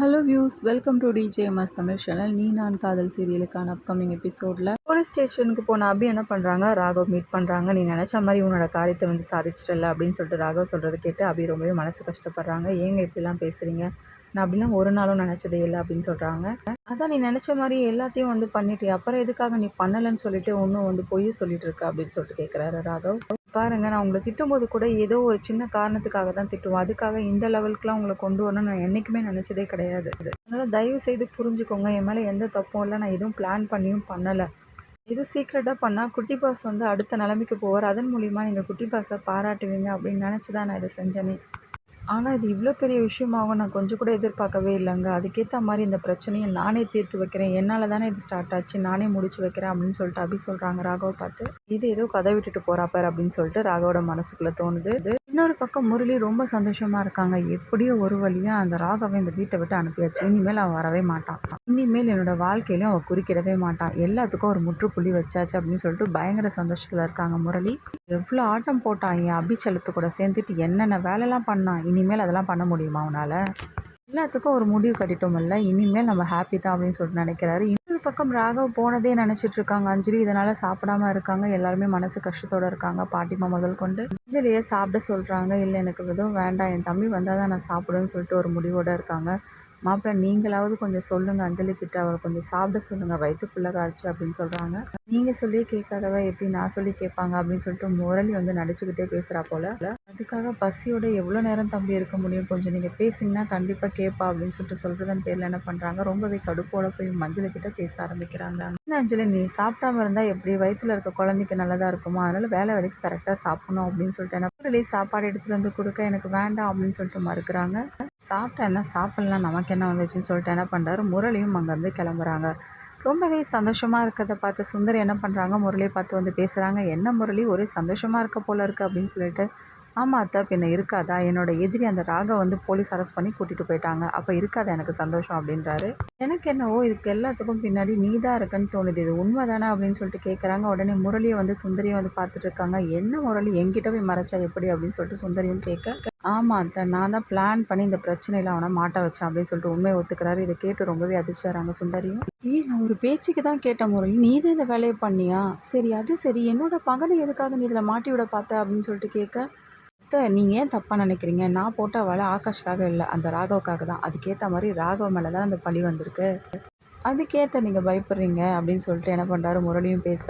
Hello views, welcome to TJMS Tamil channel. நீ நான் காதல் சீரியலுக்கான அப்கமிங் எபிசோடில் போலீஸ் ஸ்டேஷனுக்கு போன அபி என்ன பண்ணுறாங்க, ராகவ் மீட் பண்ணுறாங்க. நீ நினச்ச மாதிரி உன்னோட காரியத்தை வந்து சாதிச்சிட்டல அப்படின்னு சொல்லிட்டு ராகவ் சொல்கிறது கேட்டு அபி ரொம்பவே மனசு கஷ்டப்படுறாங்க. ஏங்க இப்படிலாம் பேசுகிறீங்க, நான் அப்படிலாம் ஒரு நாளும் நினச்சதே இல்லை அப்படின்னு சொல்கிறாங்க. அதான் நீ நினச்ச மாதிரி எல்லாத்தையும் வந்து பண்ணிட்டு அப்புறம் எதுக்காக நீ பண்ணலைன்னு சொல்லிட்டு ஒன்றும் வந்து பொய் சொல்லிட்டு இருக்க அப்படின்னு சொல்லிட்டு கேட்குறாரு ராகவ். பாருங்க, நான் உங்களை திட்டும்போது கூட ஏதோ ஒரு சின்ன காரணத்துக்காக தான் திட்டுவோம், அதுக்காக இந்த லெவலுக்குலாம் உங்களை கொண்டு வரணும்னு நான் என்றைக்குமே நினச்சதே கிடையாது. அதனால் தயவு செய்து புரிஞ்சுக்கோங்க, என் மேலே எந்த தப்பும் இல்லை, நான் எதுவும் பிளான் பண்ணியும் பண்ணலை. எதுவும் சீக்ரெட்டாக பண்ணால் குட்டி பாஸ் வந்து அடுத்த நிலைமைக்கு போவார், அதன் மூலிமா நீங்கள் குட்டி பாஸை பாராட்டுவீங்க அப்படின்னு நினச்சி தான் நான் இதை செஞ்சேனே. ஆனால் இது இவ்வளோ பெரிய விஷயமாகவும் நான் கொஞ்சம் கூட எதிர்பார்க்கவே இல்லைங்க. அதுக்கேற்ற மாதிரி இந்த பிரச்சனையை நானே தீர்த்து வைக்கிறேன், என்னால் தானே இது ஸ்டார்ட் ஆச்சு, நானே முடிச்சு வைக்கிறேன் அப்படின்னு சொல்லிட்டு அபி சொல்கிறாங்க ராகவ் பார்த்து. இது ஏதோ கதை விட்டுட்டு போகிறாப்பார் அப்படின்னு சொல்லிட்டு ராகவோட மனசுக்குள்ளே தோணுது. இன்னொரு பக்கம் முரளி ரொம்ப சந்தோஷமாக இருக்காங்க. எப்படியோ ஒரு வழியாக அந்த ராகவை இந்த வீட்டை விட்டு அனுப்பியாச்சு, இனிமேல் அவன் வரவே மாட்டான், இனிமேல் என்னோட வாழ்க்கையிலையும் அவன் குறுக்கிடவே மாட்டான், எல்லாத்துக்கும் ஒரு முற்றுப்புள்ளி வச்சாச்சு அப்படின்னு சொல்லிட்டு பயங்கர சந்தோஷத்தில் இருக்காங்க முரளி. எவ்வளோ ஆட்டம் போட்டான் என் அபிச்சலத்து கூட சேர்ந்துட்டு, என்னென்ன வேலைலாம் பண்ணான், இனிமேல் அதெல்லாம் பண்ண முடியுமா அவனால், எல்லாத்துக்கும் ஒரு முடிவு கட்டிட்டோமில்ல, இனிமேல் நம்ம ஹாப்பி தான் அப்படின்னு சொல்லிட்டு நினைக்கிறாரு. இன்னொரு பக்கம் ராகவ் போனதே நினச்சிட்டு இருக்காங்க அஞ்சலி, இதனால் சாப்பிடாம இருக்காங்க. எல்லாருமே மனசு கஷ்டத்தோடு இருக்காங்க, பாட்டிமா முதல் கொண்டு. அஞ்சலியை சாப்பிட சொல்கிறாங்க. இல்லை எனக்கு எதுவும் வேண்டாம், என் தம்பி வந்தால் தான் நான் சாப்பிடுவேன்னு சொல்லிட்டு ஒரு முடிவோடு இருக்காங்க. மாப்பிள்ளை நீங்களாவது கொஞ்சம் சொல்லுங்கள் அஞ்சலி கிட்ட, அவரை கொஞ்சம் சாப்பிட சொல்லுங்கள், வயிற்றுக்குள்ளே காய்ச்சி அப்படின்னு சொல்கிறாங்க. நீங்கள் சொல்லி கேட்காதவ எப்படி நான் சொல்லி கேட்பாங்க அப்படின்னு சொல்லிட்டு முரளி வந்து நடிச்சுக்கிட்டே பேசுகிறா போல். அதுக்காக பசியோட எவ்வளோ நேரம் தம்பி இருக்க முடியும், கொஞ்சம் நீங்கள் பேசிங்கன்னா கண்டிப்பாக கேட்பா அப்படின்னு சொல்லிட்டு சொல்கிறதன் பேரில் என்ன பண்ணுறாங்க, ரொம்பவே கடுப்போட போய் மஞ்சள் கிட்ட பேச ஆரம்பிக்கிறாங்க. என்ன அஞ்சலி, நீ சாப்பிடாம இருந்தால் எப்படி, வயிற்றில் இருக்க குழந்தைக்கு நல்லதாக இருக்குமா, அதனால் வேலை வேலைக்கு கரெக்டாக சாப்பிடணும் அப்படின்னு சொல்லிட்டு என்ன முரளி சாப்பாடு எடுத்துகிட்டு வந்து கொடுக்க எனக்கு வேண்டாம் அப்படின்னு சொல்லிட்டு மறுக்கிறாங்க. சாப்பிட்டா என்ன சாப்பிட்லாம், நமக்கு என்ன வந்துச்சுன்னு சொல்லிட்டு என்ன பண்ணுறாரு, முரளியும் அங்கேருந்து கிளம்புறாங்க. ரொம்பவே சந்தோஷமாக இருக்கிறத பார்த்து சுந்தரி என்ன பண்ணுறாங்க, முரளியை பார்த்து வந்து பேசுகிறாங்க. என்ன முரளி ஒரே சந்தோஷமாக இருக்க போல இருக்குது அப்படின்னு சொல்லிட்டு. ஆமாம் அத்தை, பின்ன இருக்காதா, என்னோட எதிரி அந்த ராகவ் வந்து போலீஸ் அரெஸ்ட் பண்ணி கூட்டிகிட்டு போயிட்டாங்க, அப்போ இருக்காதா எனக்கு சந்தோஷம் அப்படின்றாரு. எனக்கு என்னவோ இதுக்கு எல்லாத்துக்கும் பின்னாடி நீ தான் இருக்குன்னு தோணுது, இது உண்மை தானே அப்படின்னு சொல்லிட்டு கேட்குறாங்க. உடனே முரளியை வந்து சுந்தரியை வந்து பார்த்துட்டு இருக்காங்க. என்ன முரளி என்கிட்ட போய் மறைச்சா எப்படி அப்படின்னு சொல்லிட்டு சுந்தரியும் கேட்க, ஆமாம் அத்தை, நான் தான் பிளான் பண்ணி இந்த பிரச்சனையில் அவனை மாட்ட வச்சேன் அப்படின்னு சொல்லிட்டு உண்மையை ஒத்துக்கிறாரு. இதை கேட்டு ரொம்பவே அதிர்ச்சியாகிறாங்க சுந்தரியும். நான் ஒரு பேச்சுக்கு தான் கேட்டேன் முரளி, நீ தான் இந்த வேலையை பண்ணியா, சரி அது சரி, என்னோட பகனை எதுக்காக நீ இதில் மாட்டி விட பார்த்த அப்படின்னு சொல்லிட்டு கேட்க, நீங்கள் ஏன் தப்பாக நினைக்கிறீங்க, நான் போட்ட வேலை ஆகாஷ்காக இல்லை, அந்த ராகவுக்காக தான், அதுக்கேற்ற மாதிரி ராகவ் மேலே தான் அந்த பழி வந்திருக்கு, அதுக்கேற்ற நீங்கள் பயப்படுறீங்க அப்படின்னு சொல்லிட்டு என்ன பண்ணுறாரு முரளியும் பேச,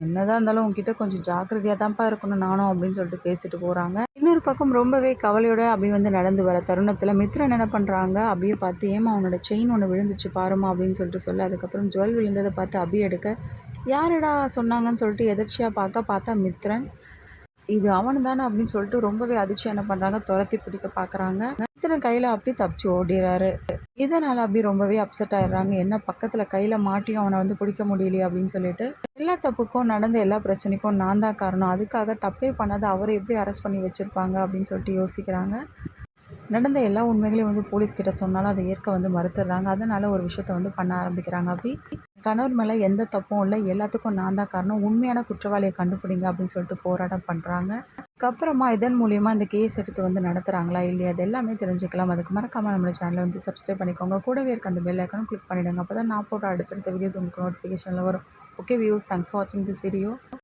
என்னதான் இருந்தாலும் உங்ககிட்ட கொஞ்சம் ஜாக்கிரதையாக தான்ப்பா இருக்கணும் நானும் அப்படின்னு சொல்லிட்டு பேசிட்டு போகிறாங்க. இன்னொரு பக்கம் ரொம்பவே கவலையோட அபி வந்து நடந்து வர தருணத்தில் மித்ரன் என்ன பண்ணுறாங்க, அபியை பார்த்து ஏமா அவனோட செயின் ஒன்று விழுந்துச்சு பாருமா அப்படின்னு சொல்லிட்டு சொல்ல, அதுக்கப்புறம் ஜுவல் விழுந்ததை பார்த்து அபி எடுக்க, யாரடா சொன்னாங்கன்னு சொல்லிட்டு எதிர்ச்சியாக பார்த்தா மித்ரன், இது அவனு தானே அப்படின்னு சொல்லிட்டு ரொம்பவே அதிர்ச்சி என்ன பண்ணுறாங்க, துரத்தி பிடிக்க பார்க்குறாங்க. மித்ரன் கையில் அப்படி தப்பிச்சு ஓடிறாரு. இதனால் அப்படி ரொம்பவே அப்செட் ஆயிடுறாங்க. என்ன பக்கத்தில் கையில் மாட்டியும் அவனை வந்து பிடிக்க முடியலையே அப்படின்னு சொல்லிட்டு, எல்லா தப்புக்கும் நடந்த எல்லா பிரச்சனைக்கும் நான் தான் காரணம், அதுக்காக தப்பே பண்ணாத அவரை எப்படி அரெஸ்ட் பண்ணி வச்சுருப்பாங்க அப்படின்னு சொல்லிட்டு யோசிக்கிறாங்க. நடந்த எல்லா உண்மைகளையும் வந்து போலீஸ்கிட்ட சொன்னாலும் அதை ஏற்க வந்து மறுத்துடுறாங்க. அதனால் ஒரு விஷயத்த வந்து பண்ண ஆரம்பிக்கிறாங்க. அப்படி கணவர் மேலே எந்த தப்பும் இல்லை, எல்லாத்துக்கும் நான் தான் காரணம், உண்மையான குற்றவாளியை கண்டுபிடிங்க அப்படின்னு சொல்லிட்டு போராட்டம் பண்ணுறாங்க. அதுக்கப்புறமா இதன் மூலியமாக இந்த கேஸ் எடுத்து வந்து நடத்துகிறாங்களா இல்லையா, அது எல்லாமே தெரிஞ்சுக்கலாம். அதுக்கு மறக்காமல் நம்மளோட சேனலை வந்து சப்ஸ்கிரைப் பண்ணிக்கோங்க, கூடவே இருக்க அந்த பெல் ஐக்கானும் கிளிக் பண்ணிவிடுங்க, அப்போ தான் நான் போடுற அடுத்தடுத்த வீடியோஸ் உங்களுக்கு நோட்டிஃபிகேஷனில் வரும். ஓகே வியூஸ், தேங்க்ஸ் ஃபார் வாட்சிங் திஸ் வீடியோ.